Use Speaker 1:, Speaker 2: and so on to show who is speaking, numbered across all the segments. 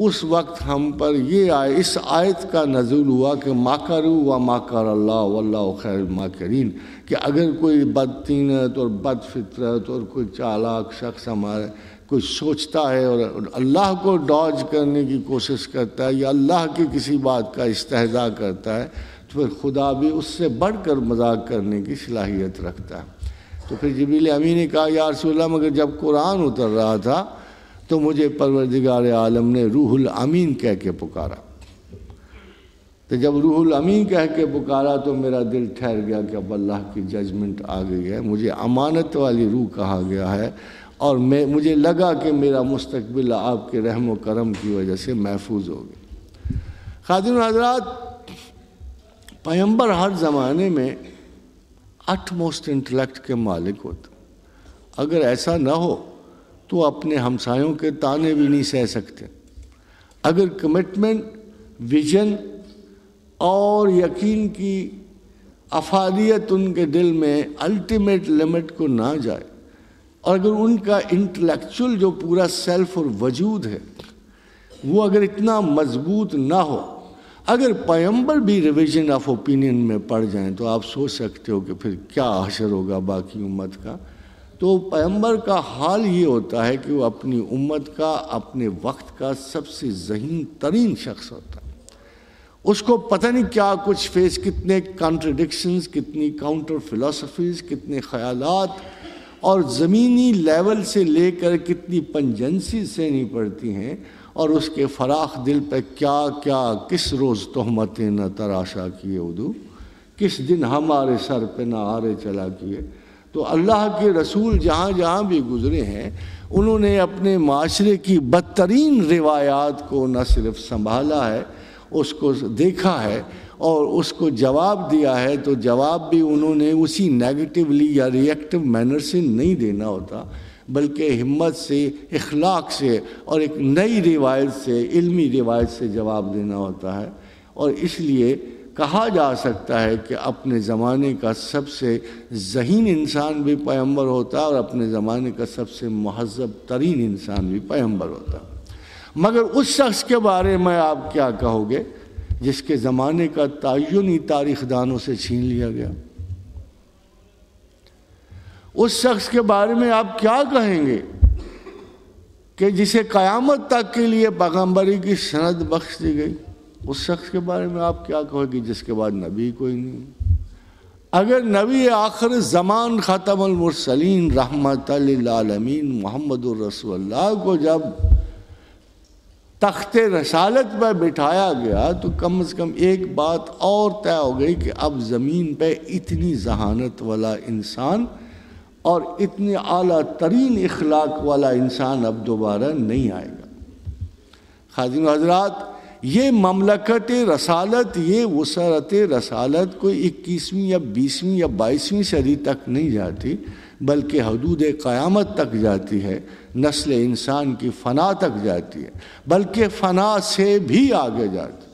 Speaker 1: اس وقت ہم پر یہ اس آیت کا نزول ہوا کہ ماکروا ومکر اللہ واللہ خیر الماکرین، کہ اگر کوئی بدطینت اور بد فطرت اور کوئی چالاک شخص ہمارے کوئی سوچتا ہے اور اللہ کو ڈاج کرنے کی کوشش کرتا ہے یا اللہ کی کسی بات کا استہزاء کرتا ہے، تو پھر خدا بھی اس سے بڑھ کر مذاق کرنے کی صلاحیت رکھتا ہے۔ تو پھر جبریل امین نے کہا یا رسول اللہ مگر جب قرآن اتر رہا تھا تو مجھے پروردگار عالم نے روح الامین کہہ کے پکارا، تو جب روح الامین کہہ کے پکارا تو میرا دل ٹھہر گیا کہ اب اللہ کی ججمنٹ آ گئی ہے، مجھے امانت والی روح کہا گیا ہے، اور مجھے لگا کہ میرا مستقبل آپ کے رحم و کرم کی وجہ سے محفوظ ہو گیا۔ خادم حضرات، پیغمبر ہر زمانے میں اٹ موسٹ انٹلیکٹ کے مالک ہوتے، اگر ایسا نہ ہو تو اپنے ہمسایوں کے تانے بھی نہیں سہ سکتے۔ اگر کمٹمنٹ، ویژن اور یقین کی افادیت ان کے دل میں الٹیمیٹ لمٹ کو نہ جائے، اور اگر ان کا انٹلیکچول جو پورا سیلف اور وجود ہے وہ اگر اتنا مضبوط نہ ہو، اگر پیغمبر بھی ریویژن آف اوپینین میں پڑ جائیں تو آپ سوچ سکتے ہو کہ پھر کیا حشر ہوگا باقی امت کا۔ تو پیغمبر کا حال یہ ہوتا ہے کہ وہ اپنی امت کا، اپنے وقت کا سب سے ذہین ترین شخص ہوتا ہے۔ اس کو پتہ نہیں کیا کچھ فیس، کتنے کانٹرڈکشنز، کتنی کاؤنٹر فلسفیز، کتنے خیالات، اور زمینی لیول سے لے کر کتنی پنجنسی سے نہیں پڑتی ہیں، اور اس کے فراخ دل پہ کیا کیا کس روز تہمتیں نہ تراشا کیے ادو، کس دن ہمارے سر پہ نہ آرے چلا کیے۔ تو اللہ کے رسول جہاں جہاں بھی گزرے ہیں انہوں نے اپنے معاشرے کی بدترین روایات کو نہ صرف سنبھالا ہے، اس کو دیکھا ہے اور اس کو جواب دیا ہے، تو جواب بھی انہوں نے اسی نیگیٹیولی یا ریئیکٹیو مینر سے نہیں دینا ہوتا، بلکہ ہمت سے، اخلاق سے اور ایک نئی روایت سے، علمی روایت سے جواب دینا ہوتا ہے۔ اور اس لیے کہا جا سکتا ہے کہ اپنے زمانے کا سب سے ذہین انسان بھی پیغمبر ہوتا ہے اور اپنے زمانے کا سب سے مہذب ترین انسان بھی پیغمبر ہوتا ہے۔ مگر اس شخص کے بارے میں آپ کیا کہو گے جس کے زمانے کا تعین ہی تاریخ دانوں سے چھین لیا گیا؟ اس شخص کے بارے میں آپ کیا کہیں گے کہ جسے قیامت تک کے لیے پیغمبری کی سند بخش دی گئی؟ اس شخص کے بارے میں آپ کیا کہو گے جس کے بعد نبی کوئی نہیں؟ اگر نبی آخر زمان ختم المرسلین رحمت للعالمین محمد الرسول اللہ کو جب تخت رسالت پر بٹھایا گیا تو کم از کم ایک بات اور طے ہو گئی کہ اب زمین پہ اتنی ذہانت والا انسان اور اتنے اعلیٰ ترین اخلاق والا انسان اب دوبارہ نہیں آئے گا۔ خادم حضرات، یہ مملکت رسالت، یہ وسعت رسالت کوئی 21ویں یا 20ویں یا 22ویں صدی تک نہیں جاتی، بلکہ حدود قیامت تک جاتی ہے، نسل انسان کی فنا تک جاتی ہے، بلکہ فنا سے بھی آگے جاتی ہے۔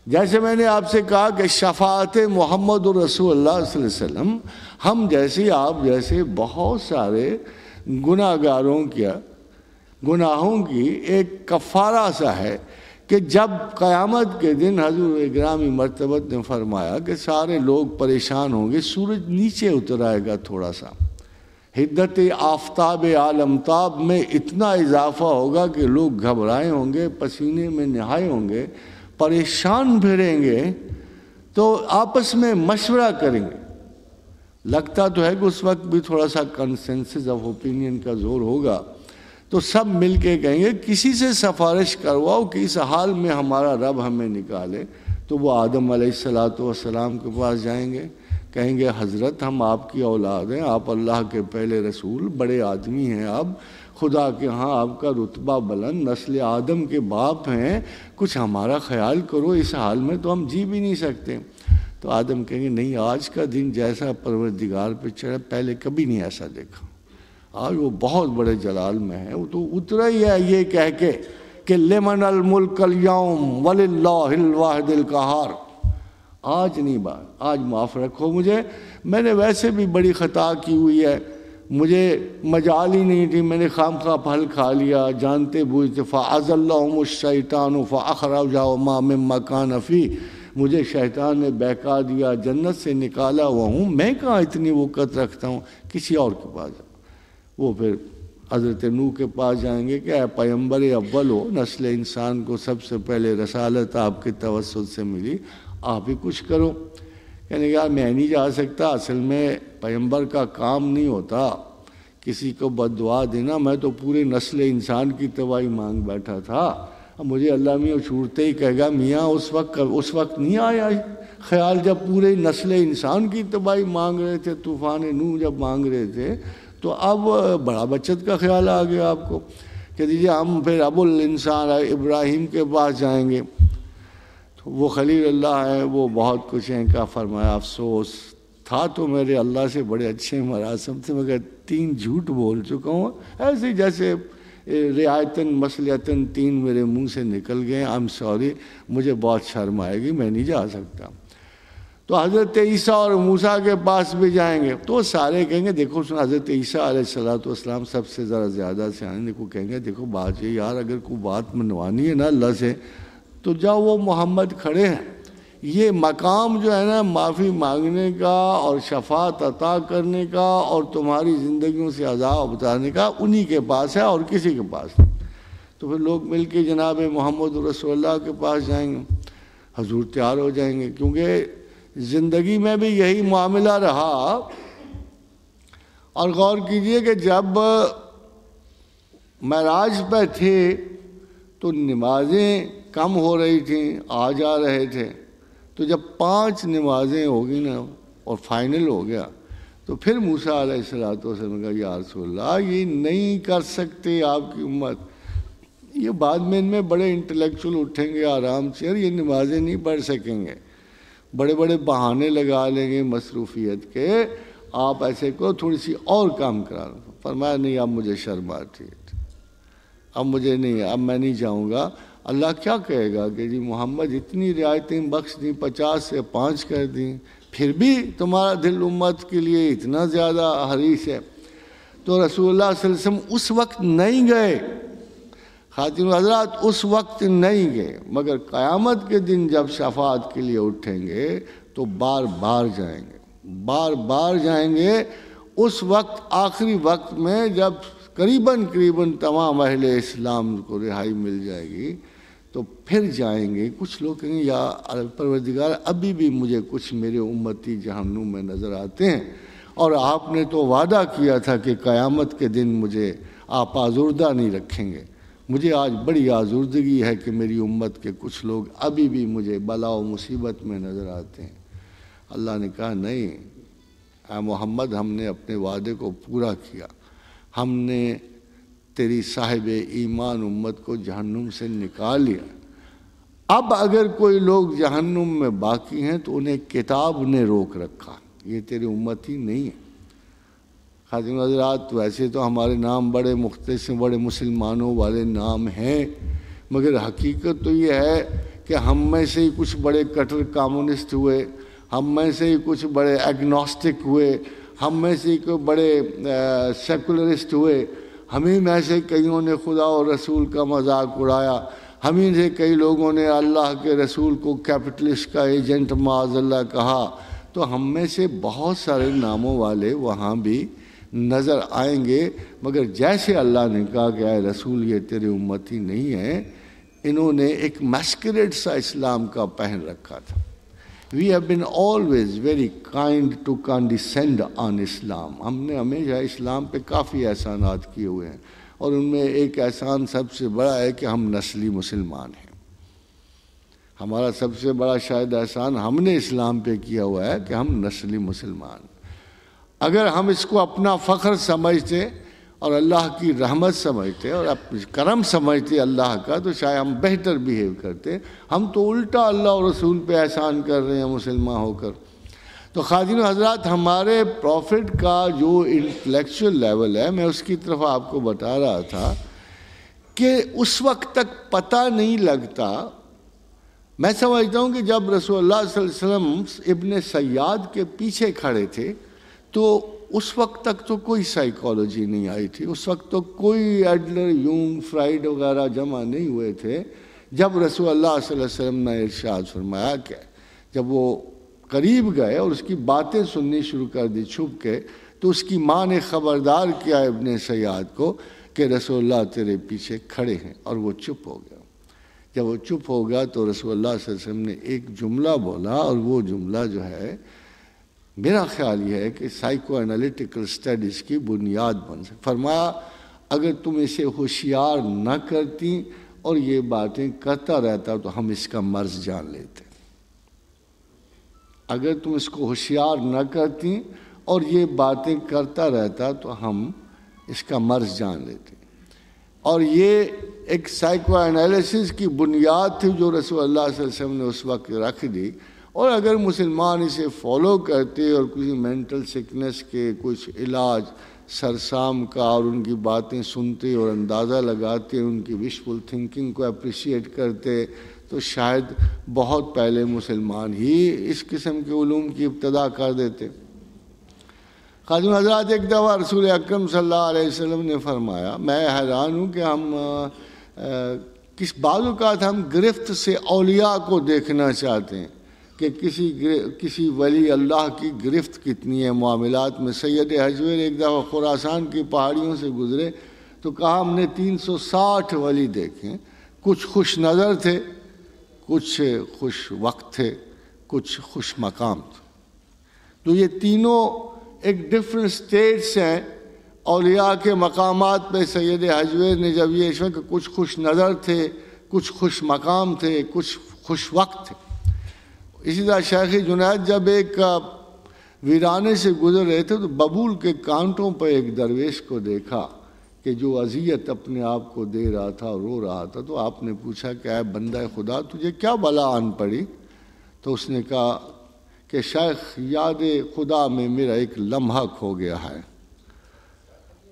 Speaker 1: جیسے میں نے آپ سے کہا کہ شفاعت محمد رسول اللہ صلی اللہ علیہ وسلم ہم جیسے، آپ جیسے بہت سارے گناہگاروں کیا گناہوں کی ایک کفارہ سا ہے کہ جب قیامت کے دن حضور گرامی مرتبت نے فرمایا کہ سارے لوگ پریشان ہوں گے، سورج نیچے اتر آئے گا تھوڑا سا، حدت آفتاب عالمتاب میں اتنا اضافہ ہوگا کہ لوگ گھبرائے ہوں گے، پسینے میں نہائے ہوں گے، پریشان پھریں گے، تو آپس میں مشورہ کریں گے۔ لگتا تو ہے کہ اس وقت بھی تھوڑا سا کنسنسس آف اوپینین کا زور ہوگا، تو سب مل کے کہیں گے کسی سے سفارش کرواؤ کہ اس حال میں ہمارا رب ہمیں نکالے۔ تو وہ آدم علیہ السلام کے پاس جائیں گے، کہیں گے حضرت ہم آپ کی اولاد ہیں، آپ اللہ کے پہلے رسول، بڑے آدمی ہیں، آپ خدا کے ہاں آپ کا رتبہ بلند، نسل آدم کے باپ ہیں، کچھ ہمارا خیال کرو، اس حال میں تو ہم جی بھی نہیں سکتے۔ تو آدم کہیں گے نہیں، آج کا دن جیسا پروردگار پہ چڑھا پہلے کبھی نہیں ایسا دیکھا، آج وہ بہت بڑے جلال میں ہے، وہ تو اترا ہی ہے یہ کہہ کے کہ لمن الملک اليوم وللہ الواحد القہار۔ آج نہیں بات، آج معاف رکھو مجھے، میں نے ویسے بھی بڑی خطا کی ہوئی ہے، مجھے مجال ہی نہیں تھی، میں نے خام خواہ پھل کھا لیا جانتے بوجھتے، فَأَزَلَّهُمُ الشَّيْطَانُ فَأَخْرَجَهُمَا مِمَّا كَانَ فِيهِ، مجھے شیطان نے بہکا دیا، جنت سے نکالا ہوا ہوں، میں کہاں اتنی وقت رکھتا ہوں، کسی اور کے پاس جاؤ۔ وہ پھر حضرت نوح کے پاس جائیں گے کہ اے پیغمبر اول ہو، نسل انسان کو سب سے پہلے رسالت آپ کے توسط سے ملی، آپ ہی کچھ کرو۔ کہنے یار میں نہیں جا سکتا، اصل میں پیغمبر کا کام نہیں ہوتا کسی کو بد دعا دینا، میں تو پورے نسل انسان کی تباہی مانگ بیٹھا تھا، مجھے اللہ میاں چھوڑتے ہی کہے گا میاں اس وقت نہیں آیا خیال جب پورے نسل انسان کی تباہی مانگ رہے تھے، طوفان نوح جب مانگ رہے تھے، تو اب بڑا بچت کا خیال آ گیا آپ کو کہ دیجیے ہم پھر ابو الانسان ابراہیم کے پاس جائیں گے۔ تو وہ خلیل اللہ ہیں، وہ بہت کچھ ہیں، کا فرمایا افسوس تھا تو میرے اللہ سے بڑے اچھے مراسم تھے، مگر 3 جھوٹ بول چکا ہوں، ایسے جیسے رعایتاً مسلیتاً 3 میرے منہ سے نکل گئے، I'm sorry، مجھے بہت شرم آئے گی، میں نہیں جا سکتا۔ تو حضرت عیسیٰ اور موسیٰ کے پاس بھی جائیں گے تو سارے کہیں گے دیکھو حضرت عیسیٰ علیہ السلام سب سے ذرا زیادہ سے آئیں، دیکھو کہیں گے دیکھو بات یہ یار اگر کوئی بات منوانی ہے نا اللہ سے تو جاؤ، وہ محمد کھڑے ہیں، یہ مقام جو ہے نا معافی مانگنے کا اور شفاعت عطا کرنے کا اور تمہاری زندگیوں سے عذاب اتارنے کا انہی کے پاس ہے اور کسی کے پاس نہیں۔ تو پھر لوگ مل کے جناب محمد رسول اللہ کے پاس جائیں گے، حضور تیار ہو جائیں گے، کیونکہ زندگی میں بھی یہی معاملہ رہا۔ اور غور کیجئے کہ جب معراج پہ تھے تو نمازیں کم ہو رہی تھیں، آ جا رہے تھے، تو جب 5 نمازیں ہوگی نا اور فائنل ہو گیا تو پھر موسیٰ علیہ السلام نے کہا یا رسول اللہ یہ نہیں کر سکتے آپ کی امت، یہ بعد میں ان میں بڑے انٹلیکچول اٹھیں گے آرام سے، اور یہ نمازیں نہیں پڑھ سکیں گے، بڑے بڑے بہانے لگا لیں گے مصروفیت کے، آپ ایسے کو تھوڑی سی اور کام کرا لو۔ فرمایا نہیں اب مجھے شرم آتی ہے، اب مجھے نہیں، اب میں نہیں جاؤں گا۔ اللہ کیا کہے گا کہ جی محمد اتنی رعایتیں بخش دیں، 50 سے 5 کر دیں، پھر بھی تمہارا دل امت کے لیے اتنا زیادہ حریص ہے۔ تو رسول اللہ صلی اللہ علیہ وسلم اس وقت نہیں گئے، خاتون حضرات اس وقت نہیں گئے، مگر قیامت کے دن جب شفاعت کے لیے اٹھیں گے تو بار بار جائیں گے، بار بار جائیں گے۔ اس وقت آخری وقت میں جب قریباً تمام اہل اسلام کو رہائی مل جائے گی تو پھر جائیں گے۔ کچھ لوگ کہیں گے یا پروردگار ابھی بھی مجھے کچھ میرے امتی جہنم میں نظر آتے ہیں، اور آپ نے تو وعدہ کیا تھا کہ قیامت کے دن مجھے آپ آزردہ نہیں رکھیں گے، مجھے آج بڑی آزردگی ہے کہ میری امت کے کچھ لوگ ابھی بھی مجھے بلا و مصیبت میں نظر آتے ہیں۔ اللہ نے کہا نہیں اے محمد، ہم نے اپنے وعدے کو پورا کیا، ہم نے تیری صاحب ایمان امت کو جہنم سے نکال لیا، اب اگر کوئی لوگ جہنم میں باقی ہیں تو انہیں کتاب نے روک رکھا، یہ تیری امت ہی نہیں ہے۔ خاتون حضرات ویسے تو ہمارے نام بڑے مختص ہیں، بڑے مسلمانوں والے نام ہیں، مگر حقیقت تو یہ ہے کہ ہم میں سے ہی کچھ بڑے کٹر کامونسٹ ہوئے، ہم میں سے ہی کچھ بڑے ایگنوسٹک ہوئے، ہم میں سے کوئی بڑے سیکولرسٹ ہوئے، ہمیں میں سے کئیوں نے خدا اور رسول کا مذاق اڑایا، ہمیں سے کئی لوگوں نے اللہ کے رسول کو کیپٹلسٹ کا ایجنٹ معاذ اللہ کہا، تو ہم میں سے بہت سارے ناموں والے وہاں بھی نظر آئیں گے، مگر جیسے اللہ نے کہا کہ اے رسول یہ تیرے امتی نہیں ہے، انہوں نے ایک میسکریڈ سا اسلام کا پہن رکھا تھا۔ We have been always very kind to condescend on Islam، ہم نے ہمیشہ اسلام پہ کافی احسانات کیے ہوئے ہیں، اور ان میں ایک احسان سب سے بڑا ہے کہ ہم نسلی مسلمان ہیں۔ ہمارا سب سے بڑا شاید احسان ہم نے اسلام پہ کیا ہوا ہے کہ ہم نسلی مسلمان۔ اگر ہم اس کو اپنا فخر سمجھتے اور اللہ کی رحمت سمجھتے اور کرم سمجھتے اللہ کا تو شاید ہم بہتر بیہیو کرتے، ہم تو الٹا اللہ اور رسول پہ احسان کر رہے ہیں مسلمان ہو کر۔ تو خاتون حضرات ہمارے پروفٹ کا جو انٹلیکچول لیول ہے، میں اس کی طرف آپ کو بتا رہا تھا کہ اس وقت تک پتہ نہیں لگتا۔ میں سمجھتا ہوں کہ جب رسول اللہ صلی اللہ علیہ وسلم ابن سیاد کے پیچھے کھڑے تھے تو اس وقت تک تو کوئی سائیکالوجی نہیں آئی تھی، اس وقت تو کوئی ایڈلر، یونگ، فرائڈ وغیرہ جمع نہیں ہوئے تھے. جب رسول اللہ صلی اللہ علیہ وسلم نے ارشاد فرمایا کہ جب وہ قریب گئے اور اس کی باتیں سننی شروع کر دی چھپ کے، تو اس کی ماں نے خبردار کیا ابن سیاد کو کہ رسول اللہ تیرے پیچھے کھڑے ہیں، اور وہ چپ ہو گیا. جب وہ چپ ہو گیا تو رسول اللہ صلی اللہ علیہ وسلم نے ایک جملہ بولا، اور وہ جملہ جو ہے میرا خیال یہ ہے کہ سائیکو انالیٹیکل سٹڈیز کی بنیاد بن سکے. فرمایا اگر تم اسے ہوشیار نہ کرتی اور یہ باتیں کرتا رہتا تو ہم اس کا مرض جان لیتے. اگر تم اس کو ہوشیار نہ کرتی اور یہ باتیں کرتا رہتا تو ہم اس کا مرض جان لیتے. اور یہ ایک سائیکو انالیسس کی بنیاد تھی جو رسول اللہ صلی اللہ علیہ وسلم نے اس وقت رکھ دی. اور اگر مسلمان اسے فالو کرتے اور کسی مینٹل سکنس کے کچھ علاج سرسام کا اور ان کی باتیں سنتے اور اندازہ لگاتے، ان کی وشفل تھنکنگ کو اپریشیٹ کرتے، تو شاید بہت پہلے مسلمان ہی اس قسم کے علوم کی ابتدا کر دیتے. خادم حضرات، ایک دفعہ رسول اکرم صلی اللہ علیہ وسلم نے فرمایا، میں حیران ہوں کہ ہم کس بعض اوقات ہم گرفت سے اولیاء کو دیکھنا چاہتے ہیں کہ کسی ولی اللہ کی گرفت کتنی ہے معاملات میں. سید حجویر ایک دفعہ خراسان کی پہاڑیوں سے گزرے تو کہا ہم نے 360 ولی دیکھے، کچھ خوش نظر تھے، کچھ خوش وقت تھے، کچھ خوش مقام تھے. تو یہ تینوں ایک ڈفرنٹ سٹیٹس ہیں اولیاء کے مقامات پہ. سید حجویر نے جب یہ اشارہ کہ کچھ خوش نظر تھے، کچھ خوش مقام تھے، کچھ خوش وقت تھے. اسی طرح شیخ جنید جب ایک ویرانے سے گزر رہے تھے تو ببول کے کانٹوں پہ ایک درویش کو دیکھا کہ جو اذیت اپنے آپ کو دے رہا تھا، رو رہا تھا. تو آپ نے پوچھا کہ اے بندہ خدا تجھے کیا بلا آن پڑی؟ تو اس نے کہا کہ شیخ یاد خدا میں میرا ایک لمحہ کھو گیا ہے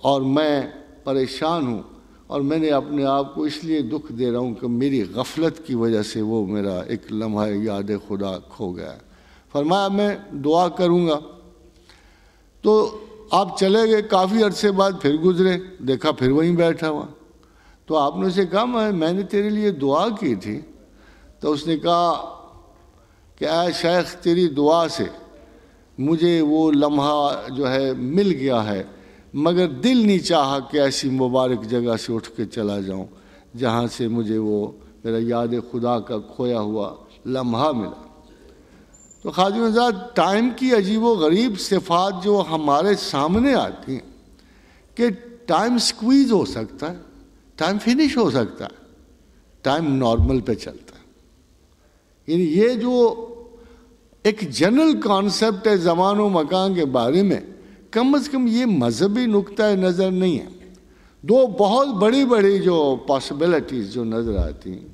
Speaker 1: اور میں پریشان ہوں، اور میں نے اپنے آپ کو اس لیے دکھ دے رہا ہوں کہ میری غفلت کی وجہ سے وہ میرا ایک لمحہ یاد خدا کھو گیا ہے. فرمایا میں دعا کروں گا. تو آپ چلے گئے، کافی عرصے بعد پھر گزرے، دیکھا پھر وہیں بیٹھا ہوا. تو آپ نے اسے کہا میں نے تیرے لیے دعا کی تھی. تو اس نے کہا کہ اے شیخ تیری دعا سے مجھے وہ لمحہ جو ہے مل گیا ہے، مگر دل نہیں چاہا کہ ایسی مبارک جگہ سے اٹھ کے چلا جاؤں جہاں سے مجھے وہ میرا یاد خدا کا کھویا ہوا لمحہ ملا. تو خادم حضرات، ٹائم کی عجیب و غریب صفات جو ہمارے سامنے آتی ہیں کہ ٹائم سکویز ہو سکتا ہے، ٹائم فنش ہو سکتا ہے، ٹائم نارمل پہ چلتا ہے. یعنی یہ جو ایک جنرل کانسیپٹ ہے زمان و مکان کے بارے میں، کم از کم یہ مذہبی نقطہ نظر نہیں ہے. دو بہت بڑی بڑی جو پاسبلٹیز جو نظر آتی ہیں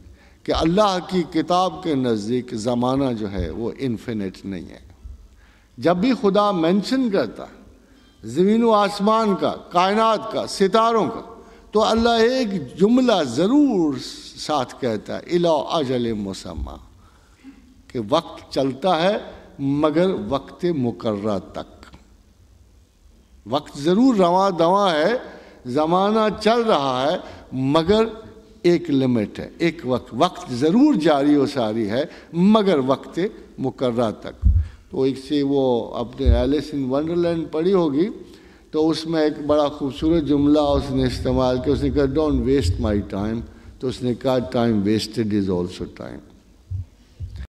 Speaker 1: کہ اللہ کی کتاب کے نزدیک زمانہ جو ہے وہ انفینٹ نہیں ہے. جب بھی خدا مینشن کرتا ہے زمین و آسمان کا، کائنات کا، ستاروں کا، تو اللہ ایک جملہ ضرور ساتھ کہتا ہے الی اجل مسمى، کہ وقت چلتا ہے مگر وقت مقررہ تک. وقت ضرور رواں دواں ہے، زمانہ چل رہا ہے، مگر ایک لمٹ ہے، ایک وقت ضرور جاری و ساری ہے مگر وقت مقررہ تک. تو ایک سے وہ اپنے ایلس ان ونڈرلینڈ پڑھی ہوگی، تو اس میں ایک بڑا خوبصورت جملہ اس نے استعمال کیا. اس نے کہا ڈونٹ ویسٹ مائی ٹائم. تو اس نے کہا time wasted is also time.